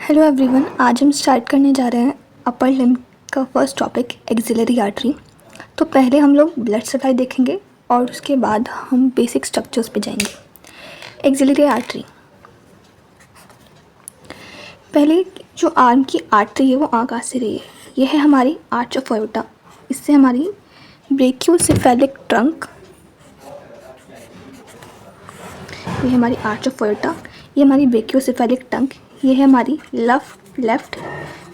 Hello everyone, आज हम start करने जा रहे हैं अपर लिम्ब का फर्स्ट टॉपिक एक्सिलरी आर्टरी। तो पहले हम लोग ब्लड सप्लाई देखेंगे और उसके बाद हम बेसिक स्ट्रक्चर्स पे जाएंगे। एक्सिलरी आर्टरी, पहले जो आर्म की आर्टरी है वो आगे से रही है। यह है हमारी आर्च ऑफ अयोर्टा। इससे हमारी ब्रेकियोसेफेलिक ट्रंक, ये हमारी आर्च ऑफ अयोर्टा, ये हमारी ब्रेकियोसेफेलिक ट्रंक, ये है हमारी लेफ्ट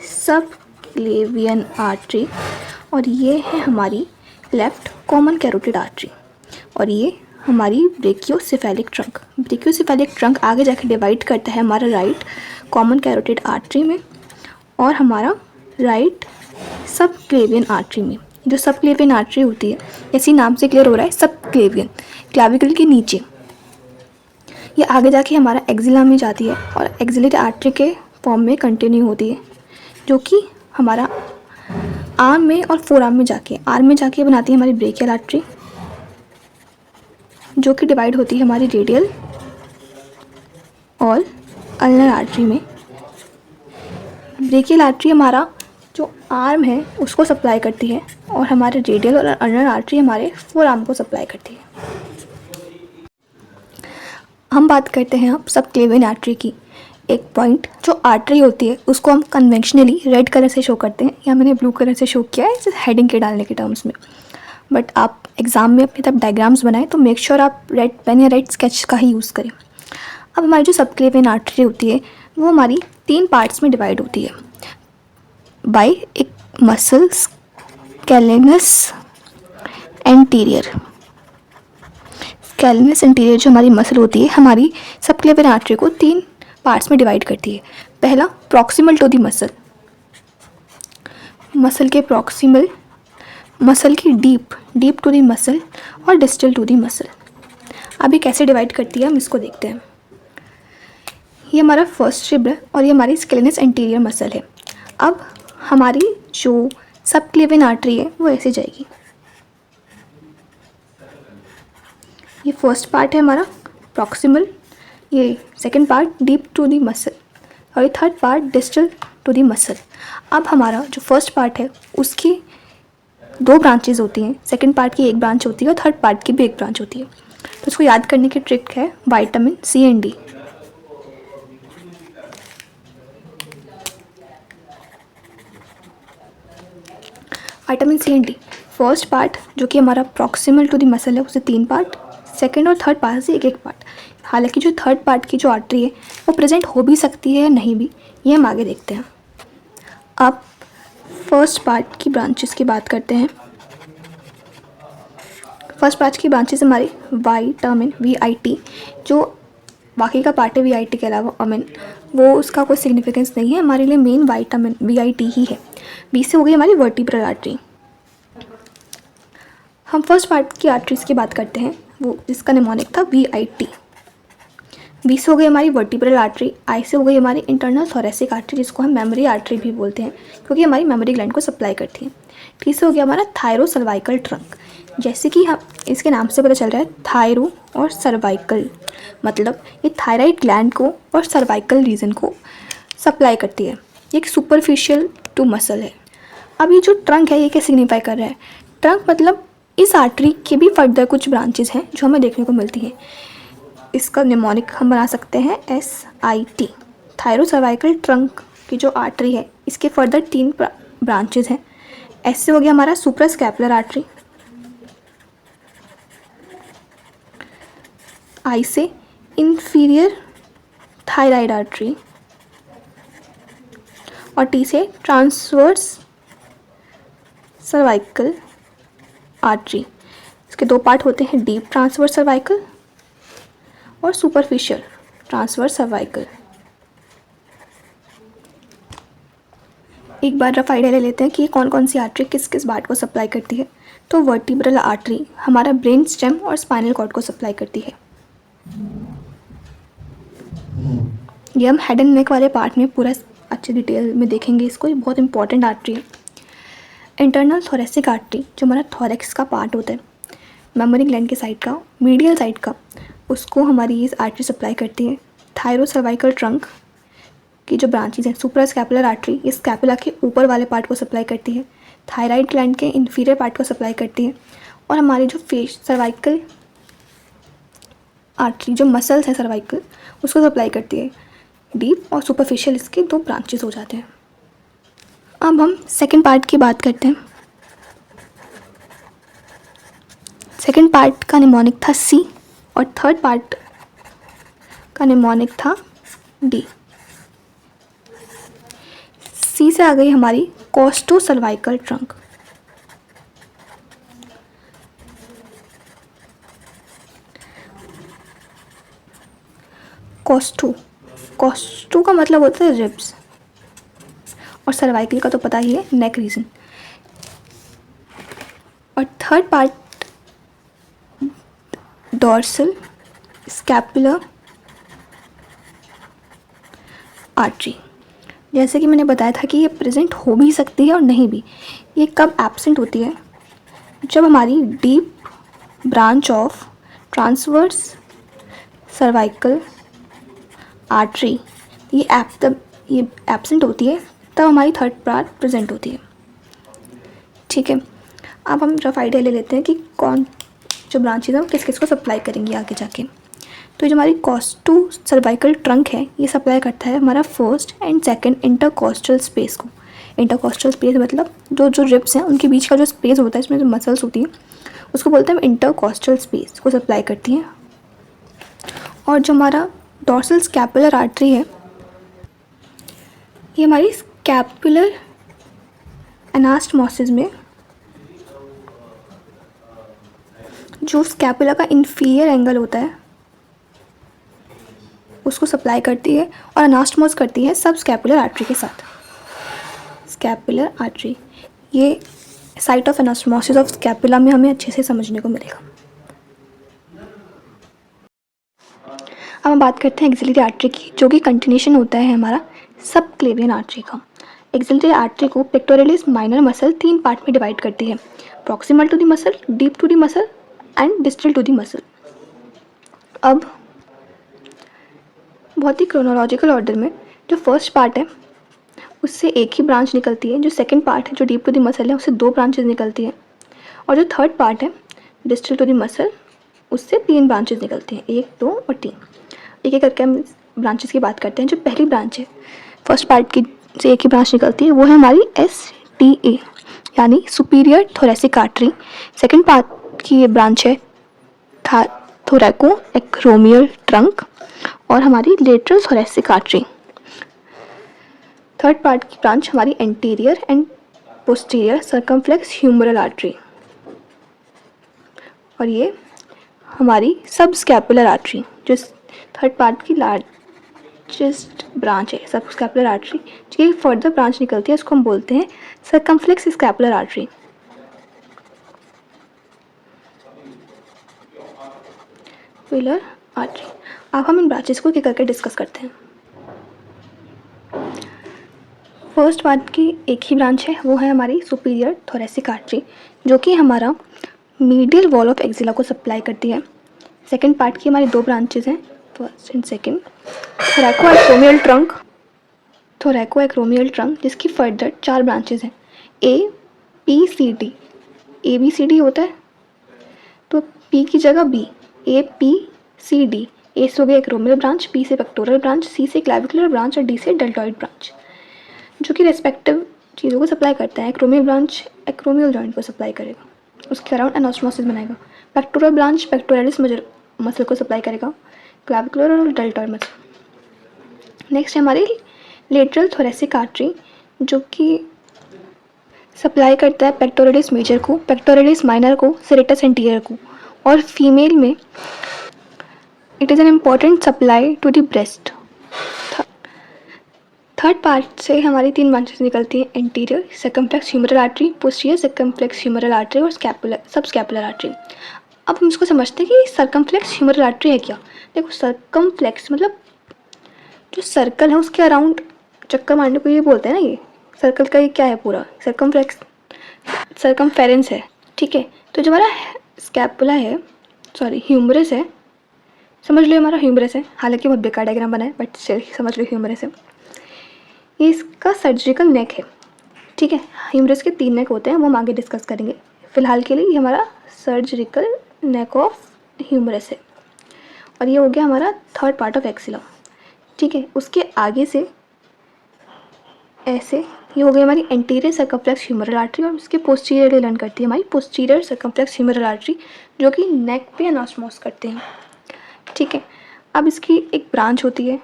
सब क्लेवियन आर्टरी और ये है हमारी लेफ्ट कॉमन कैरोटिड आर्टरी और ये हमारी ब्रेकियोसेफेलिक ट्रंक। ब्रेकियोसेफेलिक ट्रंक आगे जाके डिवाइड करता है हमारा राइट कॉमन कैरोटिड आर्टरी में और हमारा राइट सब क्लेवियन आर्टरी में। जो सब क्लेवियन आर्टरी होती है, इसी नाम से क्लियर हो रहा है, सब क्लेवियन, क्लाविकल के नीचे, ये आगे जाके हमारा एक्सिला में जाती है और एक्सिलरी आर्टरी के फॉर्म में कंटिन्यू होती है, जो कि हमारा आर्म में और फोर आर्म में जाके बनाती है हमारी ब्रेकियल आर्टरी, जो कि डिवाइड होती है हमारी रेडियल और अल्नर आर्टरी में। ब्रेकियल आर्टरी हमारा जो आर्म है उसको सप्लाई करती है और हमारे रेडियल और अल्नर आर्टरी हमारे फोर आर्म को सप्लाई करती है। हम बात करते हैं अब सब क्लेवियन आर्टरी की। एक पॉइंट, जो आर्टरी होती है उसको हम कन्वेंशनली रेड कलर से शो करते हैं, या मैंने ब्लू कलर से शो किया है हेडिंग के डालने के टर्म्स में, बट आप एग्ज़ाम में अपनी तब डायग्राम्स बनाएं तो मेक श्योर आप रेड पेन या रेड स्केच का ही यूज़ करें। अब हमारी जो सब क्लेवियन आर्टरी होती है वो हमारी 3 पार्ट्स में डिवाइड होती है बाय एक मसल स्कैलेनस एंटीरियर। स्कैलेनस एंटीरियर जो हमारी मसल होती है हमारी सब क्लेवियन आर्टरी को 3 पार्ट्स में डिवाइड करती है। पहला, proximal to the muscle, muscle के प्रॉक्सिमल, मसल की डीप टू दी मसल और डिस्टल टू दी मसल। अब ये कैसे डिवाइड करती है हम इसको देखते हैं। ये हमारा फर्स्ट रिब है और ये हमारी स्कैलेनस एंटीरियर मसल है। अब हमारी जो सब क्लेवियन आर्टरी है वो ऐसे जाएगी। ये फर्स्ट पार्ट है हमारा प्रॉक्सिमल, ये second part deep to the muscle और ये third part distal to the muscle. अब हमारा जो फर्स्ट पार्ट है उसकी 2 ब्रांचेज होती हैं, सेकंड पार्ट की 1 ब्रांच होती है और थर्ड पार्ट की भी 1 ब्रांच होती है। तो इसको याद करने की ट्रिक है vitamin C and D. Vitamin C and D, first part जो कि हमारा प्रॉक्सिमल टू दी मसल है उसे 3 पार्ट, सेकेंड और थर्ड पार्ट से 1 पार्ट। हालांकि जो थर्ड पार्ट की जो आर्टरी है वो प्रेजेंट हो भी सकती है या नहीं भी, ये हम आगे देखते हैं। अब फर्स्ट पार्ट की ब्रांचेस की बात करते हैं। फर्स्ट पार्ट की ब्रांचेस हमारी विटामिन VIT, जो बाकी का पार्ट है VIT के अलावा अमीन, वो उसका कोई सिग्निफिकेंस नहीं है, हमारे लिए मेन विटामिन VIT ही है। बी से हो गई हमारी वर्टिब्रल आर्टरी। हम फर्स्ट पार्ट की आर्टरीज की बात करते हैं, वो जिसका निमोनिक था VIT। बी से हो गई हमारी वर्टिब्रल आर्टरी, आई से हो गई हमारी इंटरनल थोरेसिक आर्टरी, जिसको हम मेमोरी आर्टरी भी बोलते हैं क्योंकि हमारी मेमोरी ग्लैंड को सप्लाई करती है। टी से हो गया हमारा थायरोसर्वाइकल ट्रंक, जैसे कि हम इसके नाम से पता चल रहा है थायरो और सर्वाइकल, मतलब ये थायराइड ग्लैंड को और सर्वाइकल रीजन को सप्लाई करती है। ये एक सुपरफिशियल टू मसल है। अब ये जो ट्रंक है ये क्या सिग्निफाई कर रहा है? ट्रंक मतलब इस आर्टरी के भी फर्दर कुछ ब्रांचेज हैं जो हमें देखने को मिलती हैं। इसका निमोनिक हम बना सकते हैं SIT। थायरोसर्वाइकल ट्रंक की जो आर्टरी है इसके फर्दर 3 ब्रांचेज हैं। एस से हो गया हमारा सुप्रास्कैपुलर आर्टरी, आई से इंफीरियर थायराइड आर्टरी और टी से ट्रांसवर्स सर्वाइकल आर्टरी। इसके 2 पार्ट होते हैं, डीप ट्रांसवर्स सर्वाइकल और सुपरफिशियल ट्रांसवर्स सर्वाइकल। एक बार रफ आइडिया ले लेते हैं कि ये कौन कौन सी आर्टरी किस किस पार्ट को सप्लाई करती है। तो वर्टिब्रल आर्टरी हमारा ब्रेन स्टेम और स्पाइनल कॉर्ड को सप्लाई करती है। ये हम हेड एंड नेक वाले पार्ट में पूरा अच्छे डिटेल में देखेंगे इसको, ये बहुत इंपॉर्टेंट आर्टरी है। इंटरनल थोरेसिक आर्टरी जो हमारा थोरेक्स का पार्ट होता है, मेमोरी ग्लैंड के साइड का, मीडियल साइड का, उसको हमारी ये आर्टरी सप्लाई करती है। थायरोसर्वाइकल ट्रंक की जो ब्रांचेज हैं, सुपर स्कैपुलर आर्टरी ये स्कैपुला के ऊपर वाले पार्ट को सप्लाई करती है, थायराइड ग्लैंड के इंफीरियर पार्ट को सप्लाई करती है, और हमारी जो फेस सर्वाइकल आर्टरी जो मसल्स हैं सर्वाइकल उसको सप्लाई करती है। डीप और सुपरफिशियल इसके दो ब्रांचेस हो जाते हैं। अब हम सेकंड पार्ट की बात करते हैं। सेकंड पार्ट का निमोनिक था सी और थर्ड पार्ट का निमोनिक था डी। सी से आ गई हमारी कोस्टो सर्वाइकल ट्रंक। कोस्टो का मतलब होता है रिब्स, और सर्वाइकल का तो पता ही है, नेक रीजन। और third part dorsal scapular artery. जैसे कि मैंने बताया था कि ये प्रेजेंट हो भी सकती है और नहीं भी। ये कब एब्सेंट होती है? जब हमारी deep branch of transverse cervical artery ये एब्सेंट होती है, तब हमारी थर्ड पार्ट प्रेजेंट होती है। ठीक है, अब हम रफ आइडिया ले लेते हैं कि कौन जो ब्रांचेज हैं वो किस किस को सप्लाई करेंगी आगे जाके। तो जो हमारी कोस्टो सर्वाइकल ट्रंक है ये सप्लाई करता है हमारा first and second intercostal space को। इंटरकोस्टल स्पेस मतलब जो रिब्स हैं उनके बीच का जो स्पेस होता है, इसमें जो मसल्स होती है उसको बोलते हैं इंटरकोस्टल स्पेस को सप्लाई करती हैं। और जो हमारा डॉर्सल स्कैपुलर आर्टरी है ये हमारी स्कैपुलर एनास्टमोसिस में जो स्कैपुला का इंफीरियर एंगल होता है उसको सप्लाई करती है और अनास्टमोस करती है सब स्कैपुलर आर्टरी के साथ। स्कैपुलर आर्टरी ये साइट ऑफ अनास्टमोसिस ऑफ स्कैपुला में हमें अच्छे से समझने को मिलेगा। अब हम बात करते हैं एक्सिलरी आर्टरी की, जो कि कंटिन्यूशन होता है हमारा सब क्लेवियन आर्टरी का। एक्सिलरी आर्टरी को पेक्टोरलिस माइनर मसल 3 पार्ट में डिवाइड करती है, proximal to the muscle, deep to the muscle and distal to the muscle. अब बहुत ही क्रोनोलॉजिकल ऑर्डर में जो फर्स्ट पार्ट है उससे एक ही ब्रांच निकलती है, जो सेकंड पार्ट है जो डीप टू द मसल है उससे 2 ब्रांचेस निकलती है, और जो थर्ड पार्ट है डिस्टल टू द मसल उससे 3 ब्रांचेस निकलती हैं, 1, 2 और 3। एक एक करके हम ब्रांचेस की बात करते हैं। जो पहली ब्रांच है फर्स्ट पार्ट की से एक ही ब्रांच निकलती है वो है हमारी STA यानी superior thoracic artery. Second part की ये ब्रांच है थोरैको एक्रोमियल ट्रंक और हमारी lateral thoracic artery. Third part की ब्रांच हमारी anterior and posterior circumflex humeral artery, और ये हमारी सब स्कैपुलर आर्टरी जो थर्ड पार्ट की लार्जेस्ट ब्रांच है सब स्कैपुलर आर्टरी। जो फर्दर ब्रांच निकलती है उसको हम बोलते हैं circumflex scapular artery. Pillar artery. अब हम इन ब्रांचेस को एक करके डिस्कस करते हैं। फर्स्ट पार्ट की एक ही ब्रांच है वो है हमारी सुपीरियर थोरेसिक आर्टरी, जो कि हमारा मीडियल वॉल ऑफ एक्सिला को सप्लाई करती है। सेकेंड पार्ट की हमारी 2 ब्रांचेस हैं, first and second. थोरैको acromial trunk जिसकी फर्दर 4 ब्रांचेस हैं, APCD। ABCD होता है तो P की जगह B, APCD। A से हो गया एक्रोमियल ब्रांच, B से पेक्टोरल ब्रांच, C से क्लैविकुलर ब्रांच और D से डेल्टॉइड ब्रांच, जो कि रेस्पेक्टिव चीज़ों को सप्लाई करता है। एक्रोमियल ब्रांच एक्रोमियल जॉइंट को सप्लाई करेगा, उसके अराउंड एनास्टोमोसिस बनाएगा। पेक्टोरल ब्रांच पेक्टोरलिस मसल को सप्लाई करेगा, क्लैविकुलर और डेल्टॉइड मसल। नेक्स्ट है हमारी लेटरल थोरेसिक आर्टरी, जो कि सप्लाई करता है पेक्टोरलिस मेजर को, पेक्टोरलिस माइनर को, सेरेटस एंटीरियर को, और फीमेल में it is an important supply to the breast. Third part से हमारी 3 ब्रांचेस निकलती हैं, anterior circumflex humeral artery, posterior circumflex humeral artery और सब स्कैपुलर आर्टरी। अब हम इसको समझते हैं कि सर्कमफ्लेक्स ह्यूमरल आर्टरी है क्या। देखो सर्कमफ्लेक्स मतलब जो सर्कल है उसके अराउंड चक्कर मारने को ये बोलते हैं ना, ये सर्कल का ये क्या है पूरा सर्कमफ्लेक्स सर्कमफेरेंस है। ठीक है, तो जो हमारा स्कैपुला है ह्यूमरस है, समझ लो हमारा ह्यूमरस है, हालांकि बहुत बेकार डायग्राम बना है बट समझ लो ह्यूमरस है। ये इसका सर्जिकल नेक है, ठीक है। ह्यूमरस के 3 नेक होते हैं, वो हम आगे डिस्कस करेंगे। फ़िलहाल के लिए ये हमारा सर्जिकल नेक ऑफ ह्यूमरस है और ये हो गया हमारा थर्ड पार्ट ऑफ एक्सिला, ठीक है। उसके आगे से ऐसे ये हो गई हमारी एंटीरियर सर्कम्फ्लेक्स ह्यूमरल आर्टरी और उसके पोस्टीरियरली रन करती है हमारी पोस्टीरियर सर्कम्फ्लेक्स ह्यूमरल आर्टरी, जो कि नेक पे एनास्मोस करते हैं, ठीक है। अब इसकी एक ब्रांच होती है,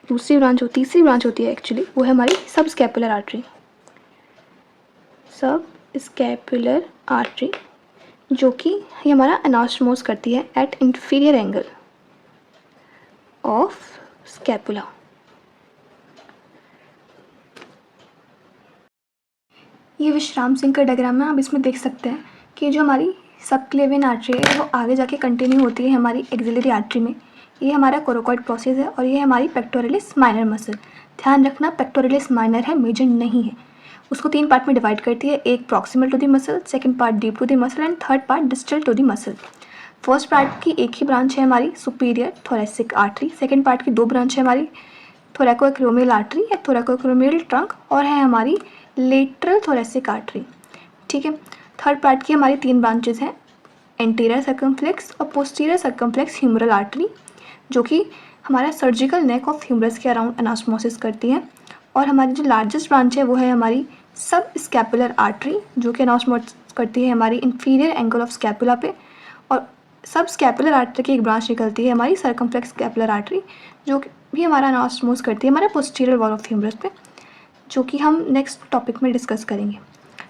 तीसरी ब्रांच होती है एक्चुअली, वो है हमारी subscapular artery, subscapular artery, जो कि ये हमारा एनास्मोस करती है at inferior angle of scapula. ये विश्राम सिंह का डायग्राम है, आप इसमें देख सकते हैं कि जो हमारी सबक्लेवियन आर्टरी है वो आगे जाके कंटिन्यू होती है हमारी एक्सिलरी आर्टरी में। ये हमारा कोरोकॉइड प्रोसेस है और ये हमारी पेक्टोरलिस माइनर मसल। ध्यान रखना, पेक्टोरलिस माइनर है, मेजर नहीं है। उसको 3 पार्ट में डिवाइड करती है, एक proximal to the muscle, second part deep to the muscle and third part distal to the muscle. First part की एक ही ब्रांच है हमारी superior thoracic artery, second part की 2 ब्रांच है हमारी थोरैकोएक्रोमियल आर्टरी या थोरैकोएक्रोमियल ट्रंक और है हमारी लेटरल थोरेसिक आर्टरी, ठीक है। थर्ड पार्ट की हमारी 3 ब्रांचेस हैं, एंटीरियर सर्कम्फ्लेक्स और पोस्टीरियर सर्कम्फ्लेक्स ह्यूमरल आर्टरी, जो कि हमारा सर्जिकल नेक ऑफ ह्यूमरस के अराउंड एनास्मोसिस करती है। और हमारी जो लार्जेस्ट ब्रांच है वो है हमारी सब स्कैपुलर आर्टरी, जो कि एनास्मोसिस करती है हमारी इंफीरियर एंगल ऑफ स्कैपुला पे। और सब स्कैपुलर आर्टरी की एक ब्रांच निकलती है हमारी सर्कम्फ्लेक्स स्कैपुलर आर्टरी, जो कि भी हमारा एनास्मोस करती है हमारे पोस्टीरियर वॉल ऑफ ह्यूमरस पे, जो कि हम नेक्स्ट टॉपिक में डिस्कस करेंगे।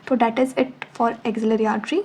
तो that is it for axillary artery.